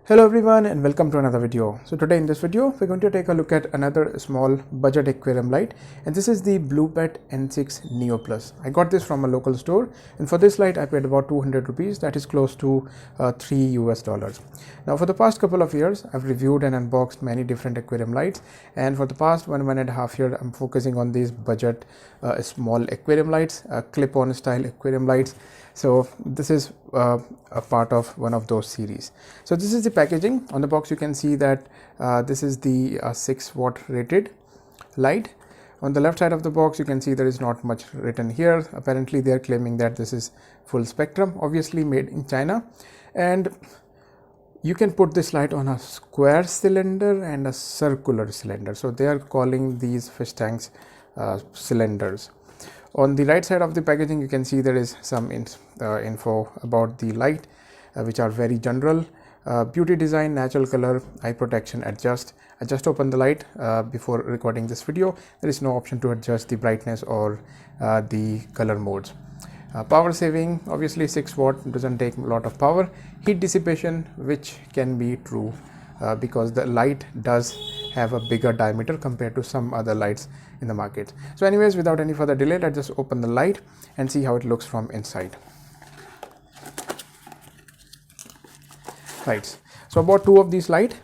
Hello everyone and welcome to another video. So today in this video we're going to take a look at another small budget aquarium light, and this is the Bluepet N6 Neo Plus. I got this from a local store, and for this light I paid about 200 rupees, that is close to $3 US. Now for the past couple of years I've reviewed and unboxed many different aquarium lights, and for the past one and a half year I'm focusing on these budget small aquarium lights, clip-on style aquarium lights. So this is a part of one of those series. So this is the packaging. On the box you can see that this is the 6-watt rated light. On the left side of the box you can see there is not much written here. Apparently they are claiming that this is full spectrum, obviously made in China, and you can put this light on a square cylinder and a circular cylinder. So they are calling these fish tanks cylinders. On the right side of the packaging you can see there is some info about the light, which are very general. Beauty design, natural color, eye protection, adjust. I just opened the light before recording this video. There is no option to adjust the brightness or the color modes. Power saving, obviously 6-watt doesn't take a lot of power. Heat dissipation, which can be true because the light does have a bigger diameter compared to some other lights in the market. So anyways, without any further delay, let's just open the light and see how it looks from inside. Right, so I bought 2 of these light,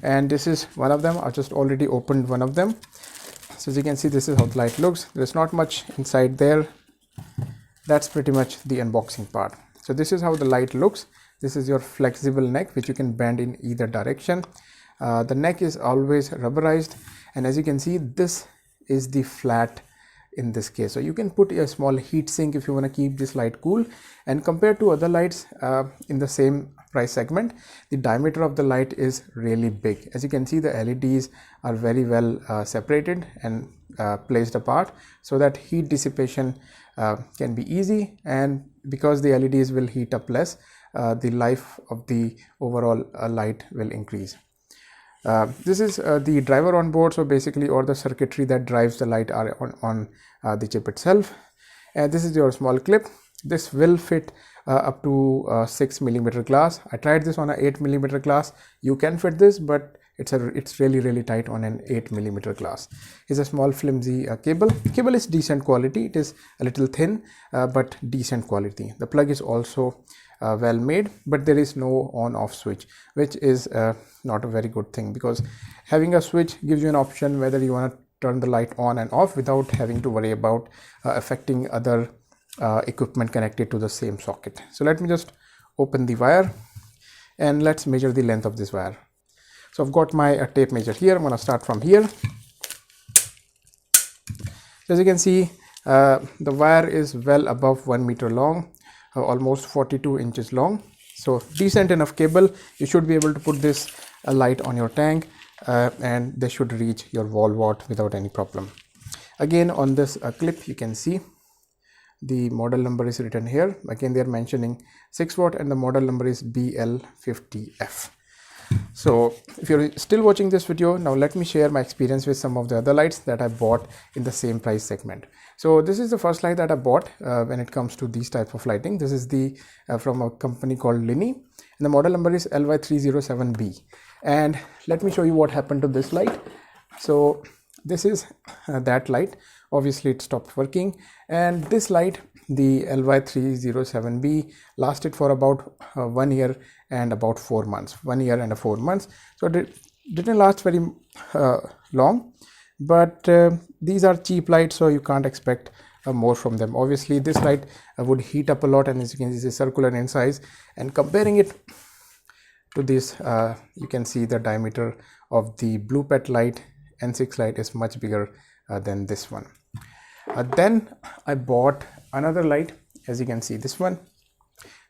and this is one of them. I just already opened one of them. So as you can see, this is how the light looks. There's not much inside there. That's pretty much the unboxing part. So this is how the light looks. This is your flexible neck, which you can bend in either direction. The neck is always rubberized, and as you can see, this is the flat in this case. So you can put a small heat sink if you want to keep this light cool. And compared to other lights in the same price segment, the diameter of the light is really big. As you can see, the LEDs are very well separated and placed apart so that heat dissipation can be easy, and because the LEDs will heat up less, the life of the overall light will increase. This is the driver on board, so basically all the circuitry that drives the light are on the chip itself. And this is your small clip. This will fit up to 6mm glass. I tried this on a 8mm glass. You can fit this, but it's really tight on an 8mm glass. It's a small flimsy cable. Cable is decent quality. It is a little thin, but decent quality. The plug is also well made, but there is no on-off switch, which is not a very good thing, because having a switch gives you an option whether you want to turn the light on and off without having to worry about affecting other equipment connected to the same socket. So let me just open the wire and let's measure the length of this wire. So I've got my tape measure here. I'm going to start from here. As you can see, the wire is well above 1 meter long, almost 42 inches long. So decent enough cable. You should be able to put this light on your tank and they should reach your wall wart without any problem. Again, on this clip you can see the model number is written here. Again, they are mentioning 6-watt and the model number is BL50F. So if you're still watching this video, now let me share my experience with some of the other lights that I bought in the same price segment. So this is the first light that I bought when it comes to these type of lighting. This is the from a company called Lini, and the model number is LY307B. And let me show you what happened to this light. So this is that light. Obviously it stopped working, and this light, the LY307B, lasted for about 1 year and about 4 months. 1 year and 4 months. So it didn't last very long, but these are cheap lights, so you can't expect more from them. Obviously this light would heat up a lot, and as you can see, it's circular in size, and comparing it to this, you can see the diameter of the Bluepet light N6 light is much bigger than this one. Then I bought another light. As you can see, this one,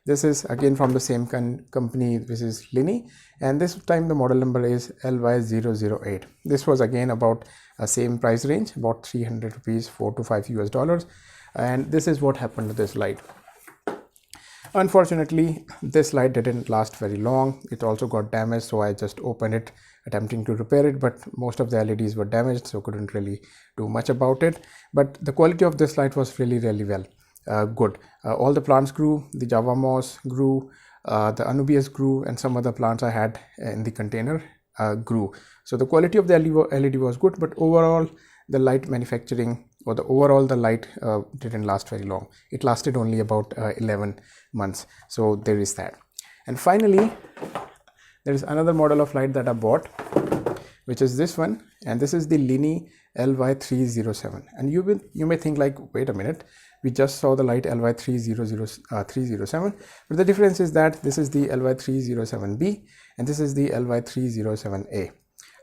this is again from the same company. This is Lini, and this time the model number is LY008. This was again about same price range, about 300 rupees, $4 to $5 US. And this is what happened to this light. Unfortunately, this light didn't last very long. It also got damaged, so I just opened it attempting to repair it, but most of the LEDs were damaged, so couldn't really do much about it. But the quality of this light was really well good. All the plants grew, the java moss grew, the Anubias grew, and some other plants I had in the container grew. So the quality of the LED was good, but overall the light manufacturing, or the overall the light didn't last very long. It lasted only about 11 months. So there is that. And finally, there is another model of light that I bought, which is this one, and this is the Lini LY307. And you may think like, wait a minute, we just saw the light LY307, but the difference is that this is the LY307B and this is the LY307A.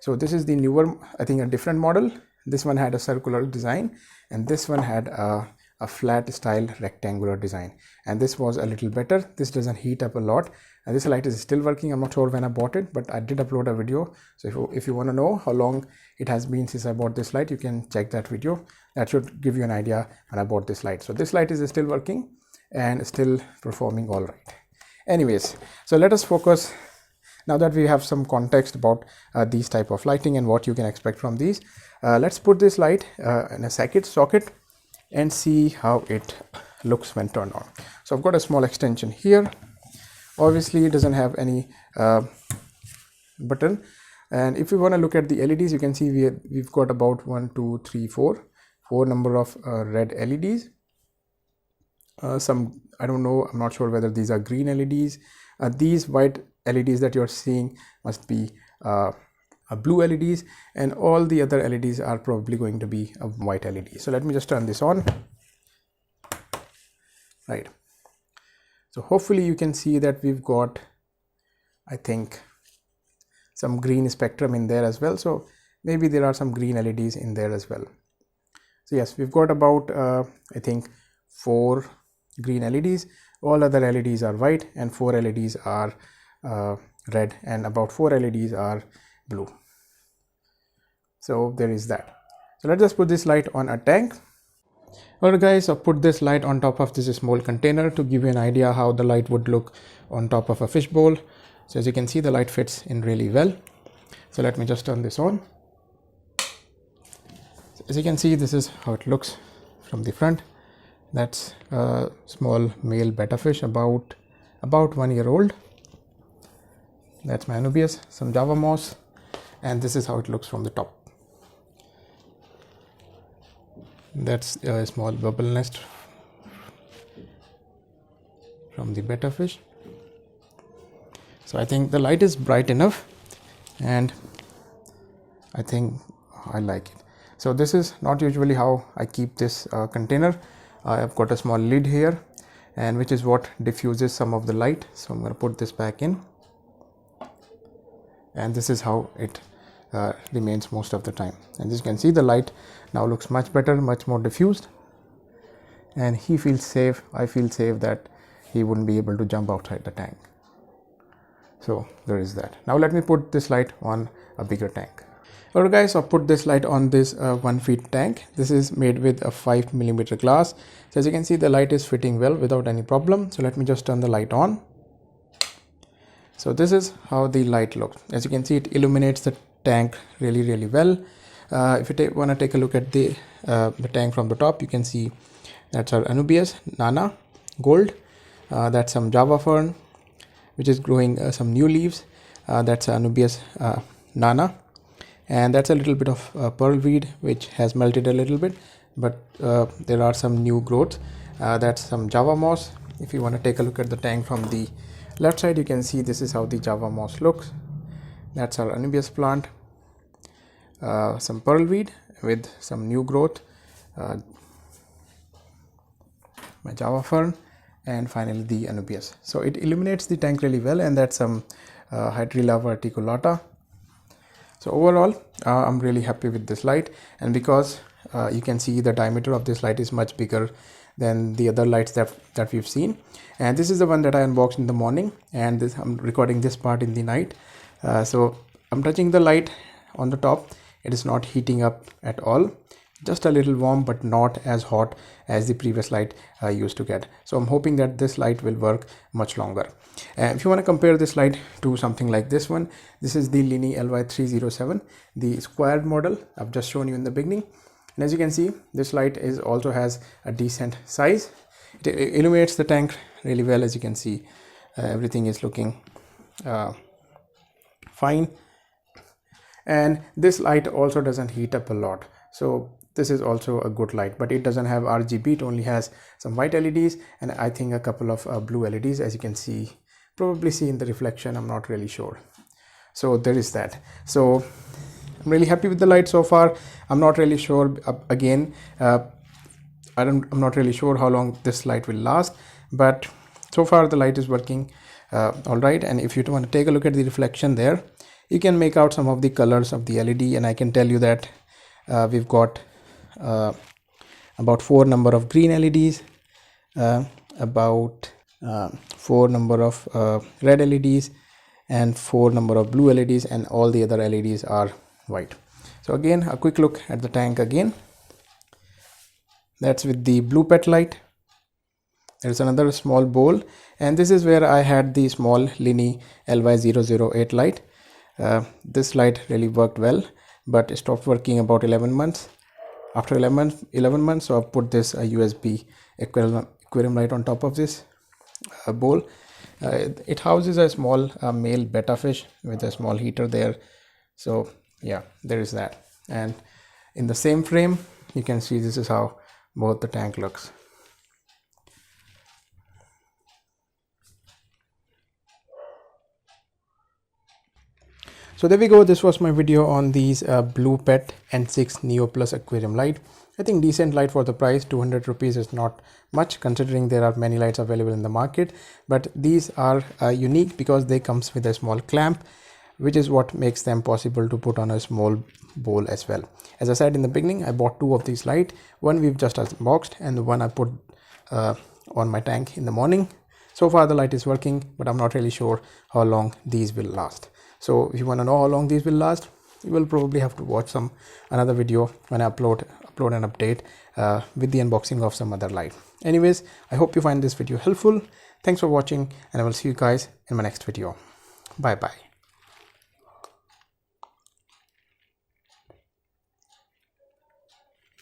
So this is the newer, I think a different model. This one had a circular design and this one had a flat style rectangular design, and this was a little better. This doesn't heat up a lot, and this light is still working. I'm not sure when I bought it, but I did upload a video. So if you want to know how long it has been since I bought this light, you can check that video. That should give you an idea when I bought this light. So this light is still working and still performing all right. Anyways, so let us focus, now that we have some context about these type of lighting and what you can expect from these. Let's put this light in a socket and see how it looks when turned on. So I've got a small extension here. Obviously it doesn't have any button, and if you want to look at the LEDs, you can see we've got about 4 number of red LEDs. Some, I don't know, I'm not sure whether these are green LEDs. These white LEDs that you're seeing must be blue LEDs, and all the other LEDs are probably going to be a white LED. So let me just turn this on. Right. So hopefully you can see that we've got, I think, some green spectrum in there as well. So maybe there are some green LEDs in there as well. So yes, we've got about I think 4 green LEDs. All other LEDs are white and 4 LEDs are red, and about 4 LEDs are blue. So there is that. So let's just put this light on a tank. Alright guys, I've put this light on top of this small container to give you an idea how the light would look on top of a fish bowl. So as you can see, the light fits in really well. So let me just turn this on. So as you can see, this is how it looks from the front. That's a small male betta fish, about 1 year old. That's my Anubias, some Java moss, and this is how it looks from the top. That's a small bubble nest from the betta fish. So I think the light is bright enough, and I think I like it. So this is not usually how I keep this container. I've got a small lid here, and which is what diffuses some of the light. So I'm going to put this back in, and this is how it remains most of the time. And as you can see, the light now looks much better, much more diffused, and he feels safe. I feel safe that he wouldn't be able to jump outside the tank. So there is that. Now let me put this light on a bigger tank. Alright guys, I'll put this light on this 1 feet tank. This is made with a 5mm glass. So as you can see, the light is fitting well without any problem. So let me just turn the light on. So this is how the light looks. As you can see, it illuminates the tank really well. If you want to take a look at the tank from the top, you can see that's our Anubias Nana Gold. That's some Java fern, which is growing some new leaves. That's Anubias Nana, and that's a little bit of pearl weed, which has melted a little bit, but there are some new growths. That's some Java moss. If you want to take a look at the tank from the left side, you can see this is how the Java moss looks. That's our Anubias plant. Some pearl weed with some new growth, my Java fern, and finally the Anubias. So it illuminates the tank really well, and that's some Hydrilla verticulata. So overall, I'm really happy with this light, and because you can see the diameter of this light is much bigger than the other lights that we've seen, and this is the one that I unboxed in the morning, and this I'm recording this part in the night. So I'm touching the light on the top. It is not heating up at all, just a little warm, but not as hot as the previous light I used to get. So I'm hoping that this light will work much longer. If you want to compare this light to something like this one, this is the Lini LY307, the squared model I've just shown you in the beginning. And as you can see, this light also has a decent size. It illuminates the tank really well, as you can see. everything is looking fine. And this light also doesn't heat up a lot, so this is also a good light, but it doesn't have RGB. It only has some white LEDs and I think a couple of blue LEDs, as you can see, probably see in the reflection, I'm not really sure. So there is that. So I'm really happy with the light so far. I'm not really sure, again, I'm not really sure how long this light will last, but so far the light is working all right. And if you want to take a look at the reflection there, you can make out some of the colors of the LED, and I can tell you that we've got about 4 number of green LEDs, about 4 number of red LEDs, and 4 number of blue LEDs, and all the other LEDs are white. So again, a quick look at the tank again. That's with the Bluepet light. There's another small bowl, and this is where I had the small Lini LY008 light. This light really worked well, but it stopped working about 11 months. After 11 months, so I've put this USB aquarium light on top of this bowl. It houses a small male betta fish with a small heater there. So yeah, there is that. And in the same frame, you can see this is how both the tank looks. So there we go. This was my video on these Bluepet N6 Neo Plus aquarium light. I think decent light for the price. 200 rupees is not much considering there are many lights available in the market, but these are unique because they comes with a small clamp, which is what makes them possible to put on a small bowl as well. As I said in the beginning, I bought 2 of these light. One we've just unboxed and the one I put on my tank in the morning. So far the light is working, but I'm not really sure how long these will last. So if you want to know how long these will last, you will probably have to watch another video when I upload an update with the unboxing of some other light. Anyways, I hope you find this video helpful. Thanks for watching, and I will see you guys in my next video. Bye bye.